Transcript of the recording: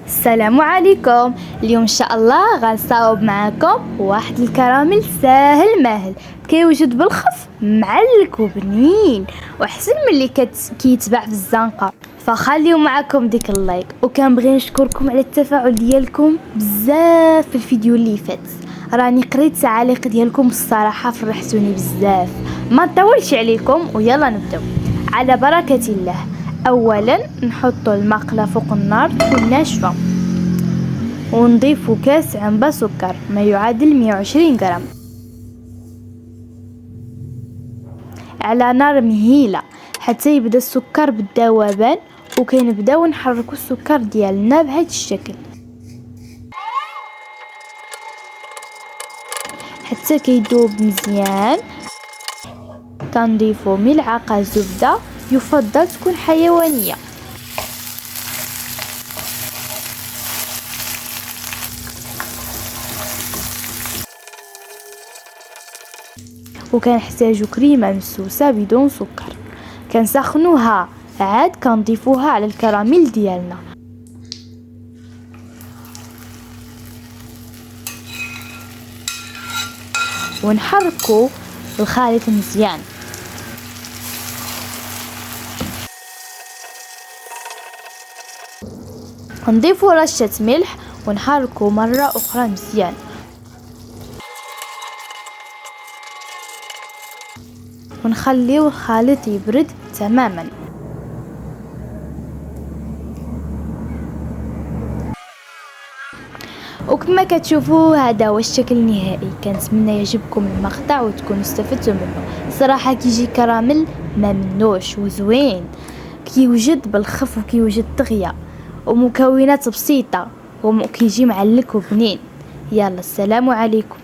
السلام عليكم. اليوم ان شاء الله غنصاوب معكم واحد الكراميل ساهل ماهل كيوجد بالخف معلك وبنين وحسن من اللي كيتباع في الزنقه. فخليو معكم ديك اللايك، وكنبغي نشكركم على التفاعل ديالكم بزاف في الفيديو اللي فات. راني قريت التعاليق ديالكم الصراحه فرحتوني بزاف. ما نطولش عليكم ويلا نبداو على بركه الله. اولا نحط المقله فوق النار تكون ناشفه، ونضيف كاس عنبه سكر ما يعادل 120 غرام على نار مهيله حتى يبدا السكر بالذوبان، وكنبداو نحركوا السكر ديالنا بهذا الشكل حتى كيذوب مزيان. كنضيفوا ملعقه زبده، يفضل تكون حيوانيه، وكنحتاجو كريمه مسوسه بدون سكر. كنسخنوها عاد كنضيفوها على الكراميل ديالنا، ونحركو الخليط مزيان. نضيفو رشه ملح ونحركو مره اخرى مزيان، ونخليو الخليط يبرد تماما. وكما كتشوفوا هذا هو الشكل النهائي. كنتمنى يعجبكم المقطع وتكونوا استفدتوا منه. صراحه كيجي كراميل ما منوش وزوين، كيوجد بالخف وكيوجد دغيا ومكونات بسيطه وكيجي معلك وبنين. يلا السلام عليكم.